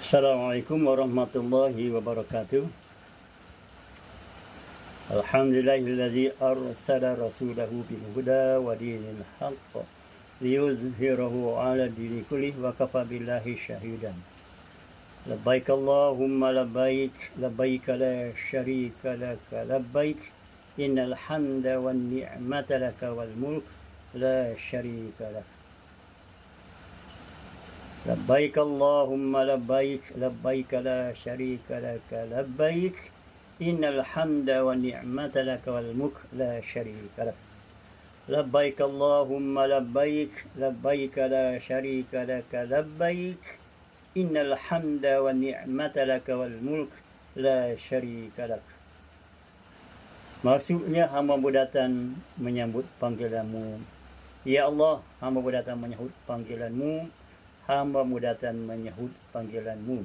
Assalamualaikum warahmatullahi wabarakatuh. Alhamdulillahilladzi arsala rasulahu bil huda wa dinil haqq liyuzhirahu 'ala dini kullih wa kafa billahi syahidan. Labbaik Allahumma labbaik, labbaik la syarika laka labbaik, innal hamda wan ni'mata laka wal mulk la syarika lak. Labbaik Allahumma labbaik, labbaik la syarika laka labbaik, innal hamda wa ni'mata laka wal mulk la syarika lak. Labbaik Allahumma labbaik, labbaik la syarika laka labbaik, innal hamda wa ni'mata laka wal mulk la syarika lak. Maksudnya hamba berdatang menyambut panggilanmu. Ya Allah, hamba berdatang menyambut panggilanmu. Hamba datang menyahut panggilanmu.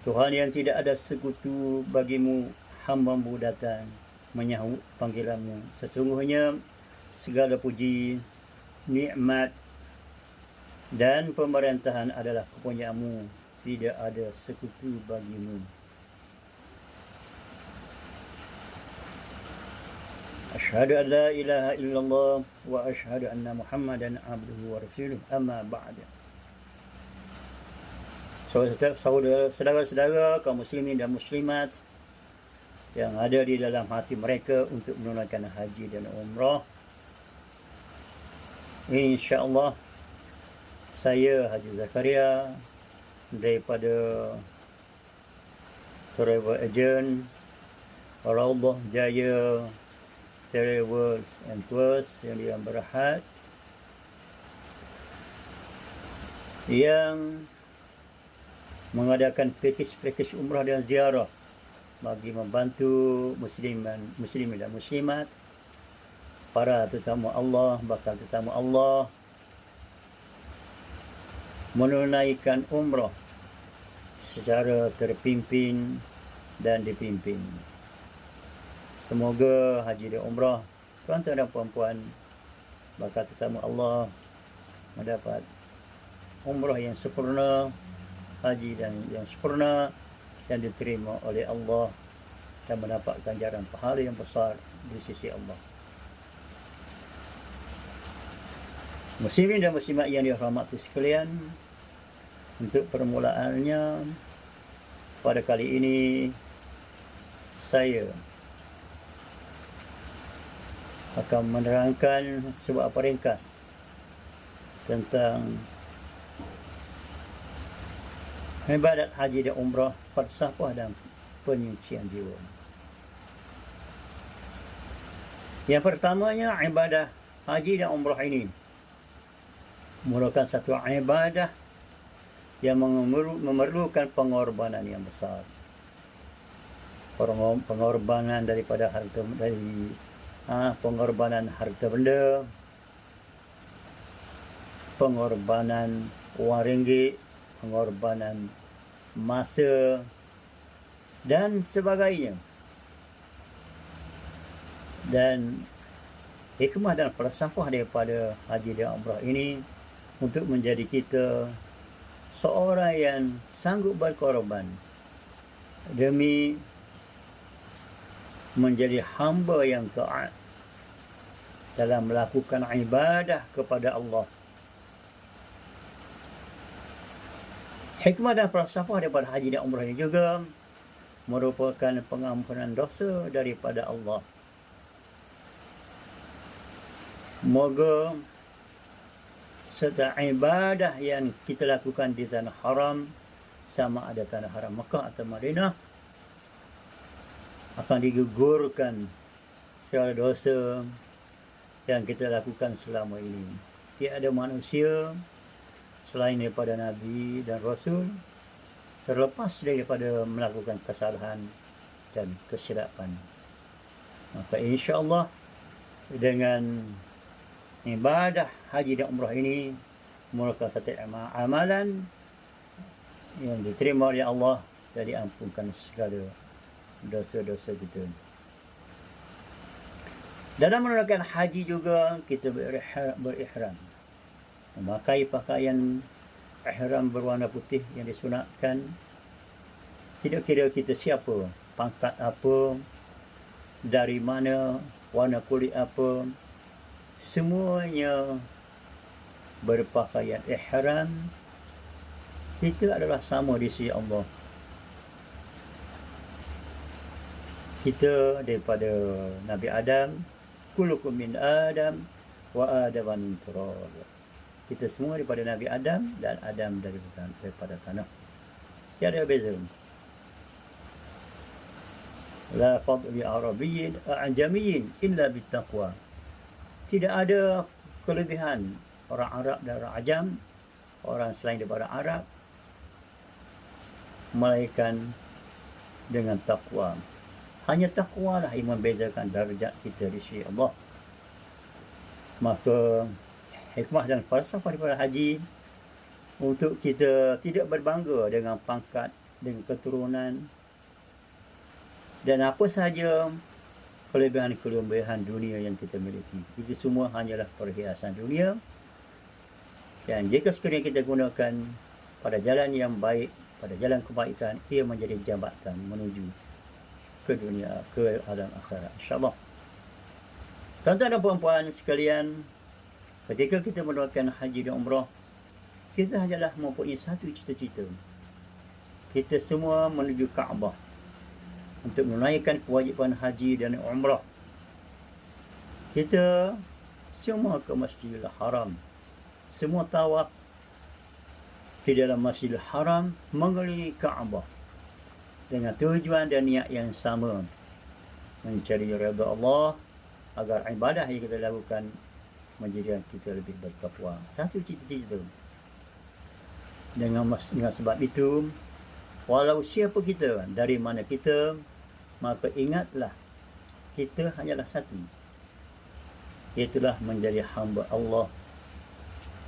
Tuhan yang tidak ada sekutu bagimu, hamba datang menyahut panggilanmu. Sesungguhnya segala puji, nikmat dan pemerintahan adalah kepunyaanmu, tidak ada sekutu bagimu. Asyhadu an la ilaha illallah wa asyhadu anna Muhammadan abduhu wa rasuluh, amma ba'd. Saudara-saudara kaum muslimin dan muslimat yang ada di dalam hati mereka untuk menunaikan haji dan umrah, insya-Allah saya Haji Zakaria daripada travel agent Raudhah Jaya Travels and Tours yang Yang Berhad, yang mengadakan pakej umrah dan ziarah bagi membantu muslimin dan muslimat, para tetamu Allah, bakal tetamu Allah menunaikan umrah secara terpimpin dan dipimpin. Semoga haji dan umrah tuan-tuan dan puan-puan bakal tetamu Allah mendapat umrah yang sempurna, haji dan yang sempurna yang diterima oleh Allah dan mendapat ganjaran pahala yang besar di sisi Allah. Muslimin dan muslimat yang dirahmati sekalian, untuk permulaannya pada kali ini saya akan menerangkan sebuah ringkas tentang ibadat haji dan umrah, falsafah dan penyucian jiwa. Yang pertamanya, ibadah haji dan umrah ini merupakan satu ibadah yang memerlukan pengorbanan yang besar. Pengorbanan daripada harta, pengorbanan harta benda, pengorbanan wang ringgit, pengorbanan masa dan sebagainya. Dan hikmah dan falsafah daripada haji dan umrah ini untuk menjadi kita seorang yang sanggup berkorban demi menjadi hamba yang taat dalam melakukan ibadah kepada Allah. Hikmah dan falsafah daripada haji dan umrah ini juga merupakan pengampunan dosa daripada Allah. Moga setiap ibadah yang kita lakukan di tanah haram, sama ada tanah haram Mekah atau Madinah, akan digugurkan segala dosa yang kita lakukan selama ini. Tiada manusia selain daripada Nabi dan Rasul terlepas daripada melakukan kesalahan dan kesilapan. Maka insya-Allah dengan ibadah haji dan umrah ini merupakan satu amalan yang diterima oleh Allah dan diampunkan segala dosa-dosa kita. Dalam menunaikan haji juga kita berihram, memakai pakaian ihram berwarna putih yang disunatkan. Tidak kira kita siapa, pangkat apa, dari mana, warna kulit apa, semuanya berpakaian ihram, kita adalah sama di sisi Allah. Kita daripada Nabi Adam, kullukum min Adam wa Adam min turab. Kita semua daripada Nabi Adam dan Adam daripada tanah. Tiada beza. La fadl li arabiyyin a'jamiyyin illa bittaqwa. Tidak ada kelebihan orang Arab dan orang Ajam, orang selain daripada Arab, melainkan dengan takwa. Hanya takwa lah yang membezakan darjat kita di sisi Allah. Maka hikmah dan falsafah daripada haji untuk kita tidak berbangga dengan pangkat, dengan keturunan dan apa sahaja kelebihan-kelebihan dunia yang kita miliki. Itu semua hanyalah perhiasan dunia. Dan jika sekiranya kita gunakan pada jalan yang baik, pada jalan kebaikan, ia menjadi jambatan menuju ke dunia, ke alam akhirat, insyaAllah. Tuan-tuan dan puan-puan sekalian, ketika kita melakukan haji dan umrah, kita hanyalah mempunyai satu cita-cita. Kita semua menuju Kaabah untuk menunaikan kewajipan haji dan umrah. Kita semua ke Masjidil Haram, semua tawaf di dalam Masjidil Haram mengelilingi Kaabah dengan tujuan dan niat yang sama, mencari redha Allah agar ibadah yang kita lakukan menjadikan kita lebih bertakwa. Satu cita-cita. Dengan sebab itu, walau siapa kita, dari mana kita, maka ingatlah kita hanyalah satu. Itulah menjadi hamba Allah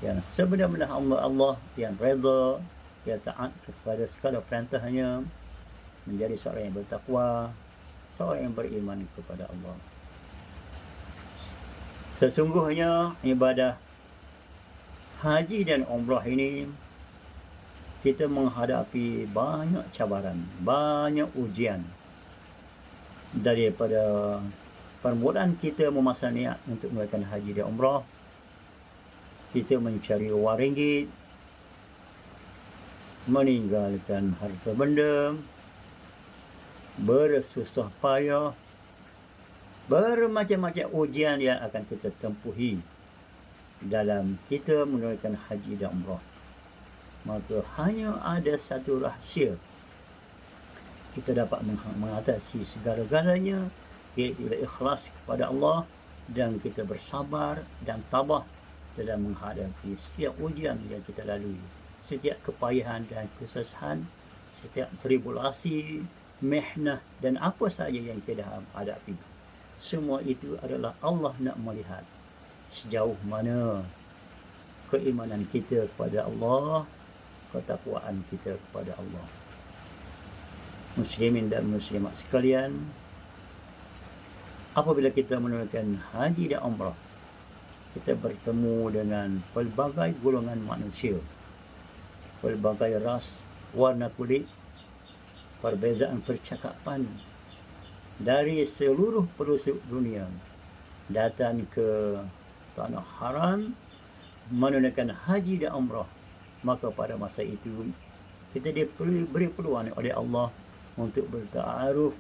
yang sebenar-benar hamba Allah, yang redha, yang taat kepada segala perintahnya, menjadi seorang yang bertakwa, seorang yang beriman kepada Allah. Sesungguhnya ibadah haji dan umrah ini, kita menghadapi banyak cabaran, banyak ujian. Daripada permulaan kita memasang niat untuk melakukan haji dan umrah, kita mencari wang ringgit, meninggalkan harta benda, bersusah payah, bermacam-macam ujian yang akan kita tempuhi dalam kita menunaikan haji dan umrah. Maka hanya ada satu rahsia kita dapat mengatasi segala-galanya, iaitu ikhlas kepada Allah, dan kita bersabar dan tabah dalam menghadapi setiap ujian yang kita lalui, setiap kepayahan dan kesusahan, setiap tribulasi, mihnah dan apa sahaja yang kita hadapi. Semua itu adalah Allah nak melihat sejauh mana keimanan kita kepada Allah, ketakwaan kita kepada Allah. Muslimin dan muslimat sekalian, apabila kita menunaikan haji dan umrah, kita bertemu dengan pelbagai golongan manusia, pelbagai ras, warna kulit, perbezaan percakapan dari seluruh pelosok dunia datang ke tanah haram menunaikan haji dan umrah. Maka pada masa itu kita diberi peluang oleh Allah untuk bertaaruf,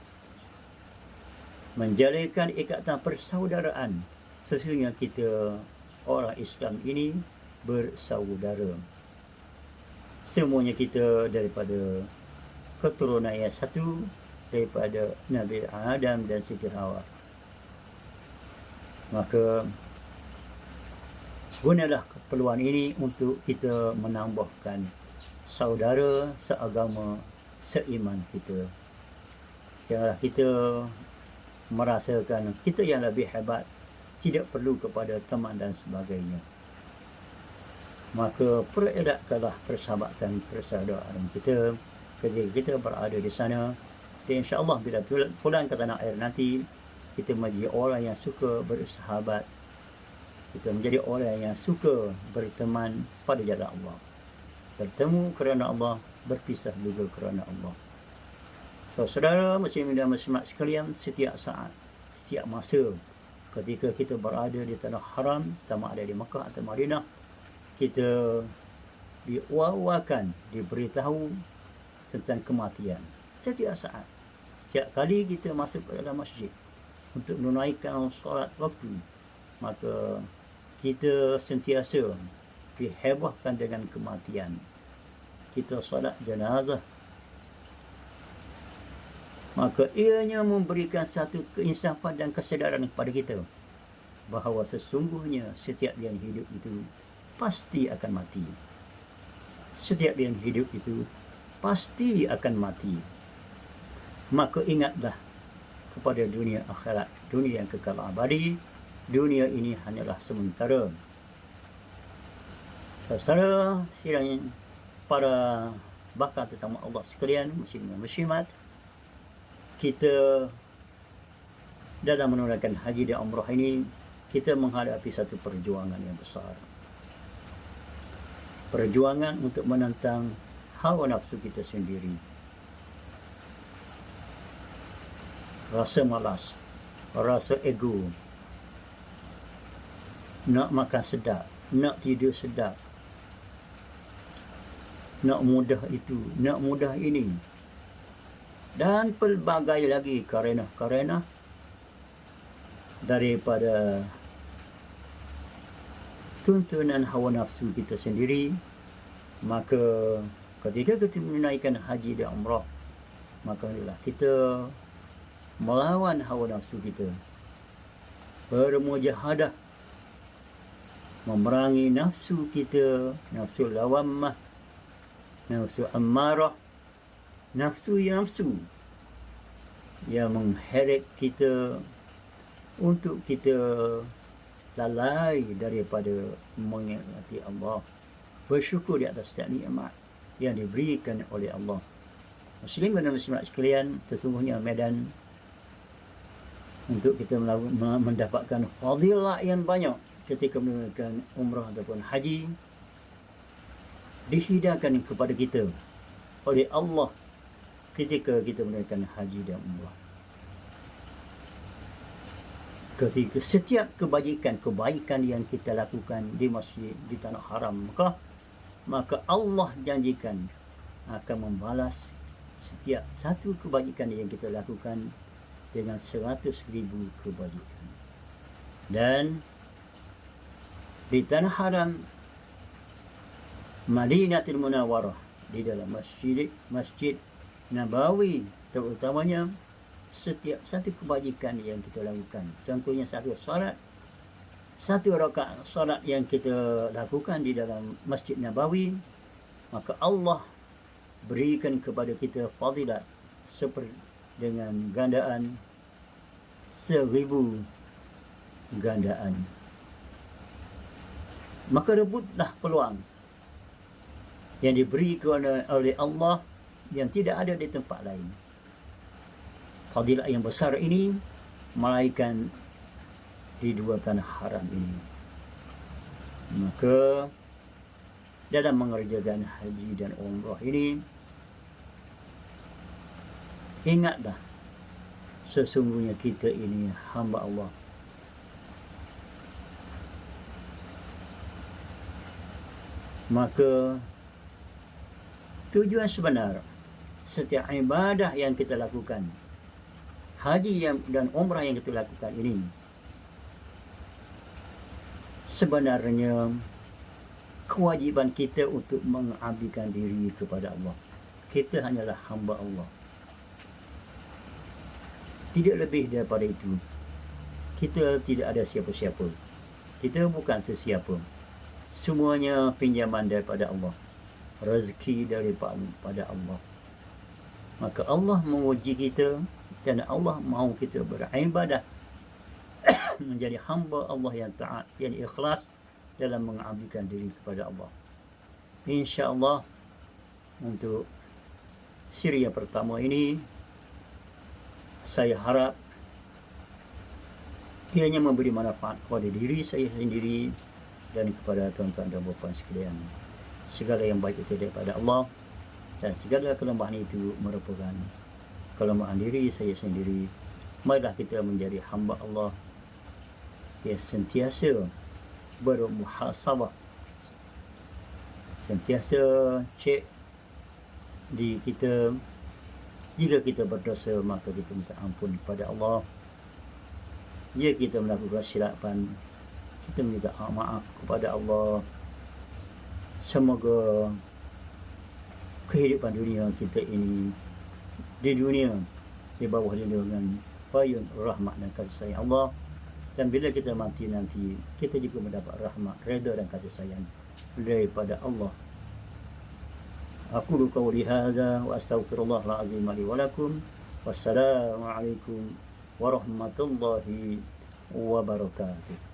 menjalinkan ikatan persaudaraan. Sesungguhnya kita orang Islam ini bersaudara. Semuanya kita daripada keturunan yang satu, daripada Nabi Adam dan Siti Hawa. Maka gunalah peluang ini untuk kita menambahkan saudara seagama, seiman kita. Janganlah kita merasakan kita yang lebih hebat, tidak perlu kepada teman dan sebagainya. Maka peredakanlah persahabatan, persaudaraan kita ketika kita berada di sana. Dan insya-Allah bila pulang ke tanah air nanti, kita menjadi orang yang suka bersahabat, kita menjadi orang yang suka berteman pada jalan Allah. Bertemu kerana Allah, berpisah juga kerana Allah. So, saudara muslimin dan muslimat sekalian, setiap saat, setiap masa ketika kita berada di tanah haram, sama ada di Mekah atau Madinah, kita diwawakan, diberitahu tentang kematian. Setiap saat, setiap kali kita masuk ke dalam masjid untuk menunaikan solat waktu, maka kita sentiasa dihebohkan dengan kematian. Kita solat jenazah, maka ianya memberikan satu keinsafan dan kesedaran kepada kita bahawa sesungguhnya setiap yang hidup itu pasti akan mati. Setiap yang hidup itu pasti akan mati. Maka ingatlah kepada dunia akhirat, dunia yang kekal abadi. Dunia ini hanyalah sementara. Saudara sidang para bakal tetamu Allah sekalian, muslimin dan muslimat, kita dalam menunaikan haji dan umrah ini, kita menghadapi satu perjuangan yang besar. Perjuangan untuk menentang hawa nafsu kita sendiri. Rasa malas, rasa ego, nak makan sedap, nak tidur sedap, nak mudah itu, nak mudah ini, dan pelbagai lagi karena daripada tuntunan hawa nafsu kita sendiri. Maka ketika kita menunaikan haji dan umrah, maka inilah kita melawan hawa nafsu kita, bermujahadah, memerangi nafsu kita, nafsu lawamah, nafsu ammarah, nafsu yang mengheret kita untuk kita lalai daripada mengingati Allah, bersyukur di atas setiap nikmat yang diberikan oleh Allah. Muslim dan muslimat sekalian, sesungguhnya medan untuk kita mendapatkan fadilah yang banyak ketika menunaikan umrah ataupun haji dihidangkan kepada kita oleh Allah ketika kita menunaikan haji dan umrah. Ketika setiap kebaikan yang kita lakukan di masjid, di tanah haram Mekah, maka Allah janjikan akan membalas setiap satu kebajikan yang kita lakukan dengan 100,000 kebajikan. Dan di tanah haram Madinatul Munawwarah, di dalam Masjid Nabawi terutamanya, setiap satu kebajikan yang kita lakukan, contohnya satu rakaat salat yang kita lakukan di dalam Masjid Nabawi, maka Allah berikan kepada kita fadilat seperti dengan gandaan 1,000 gandaan. Maka rebutlah peluang yang diberikan oleh Allah yang tidak ada di tempat lain. Fadilat yang besar ini melainkan di dua tanah haram ini. Maka dalam mengerjakan haji dan umrah ini, ingatlah sesungguhnya kita ini hamba Allah. Maka tujuan sebenar setiap ibadah yang kita lakukan, haji dan umrah yang kita lakukan ini, sebenarnya kewajiban kita untuk mengabdikan diri kepada Allah. Kita hanyalah hamba Allah, tidak lebih daripada itu. Kita tidak ada siapa-siapa, kita bukan sesiapa. Semuanya pinjaman daripada Allah, rezeki daripada Allah. Maka Allah menguji kita dan Allah mahu kita beribadah menjadi hamba Allah yang taat, yang ikhlas dalam mengabdikan diri kepada Allah. InsyaAllah untuk siri yang pertama ini, saya harap ianya memberi manfaat kepada diri saya sendiri dan kepada tuan-tuan dan puan sekalian. segala yang baik itu daripada Allah, dan segala kelemahan itu merupakan kelemahan diri saya sendiri. Marilah kita menjadi hamba Allah yang sentiasa bermuhasabah, sentiasa cek di kita. Jika kita berdosa, maka kita minta ampun kepada Allah. Jika kita melakukan silapan, kita minta maaf kepada Allah. Semoga kehidupan dunia kita ini, di dunia, di bawah lindungan payung rahmat dan kasih sayang Allah. Dan bila kita mati nanti, kita juga mendapat rahmat, redha dan kasih sayang daripada Allah. Aqulu qawli hadza wa astaghfirullahal azim li wa lakum. Wassalamu alaikum warahmatullahi wabarakatuh.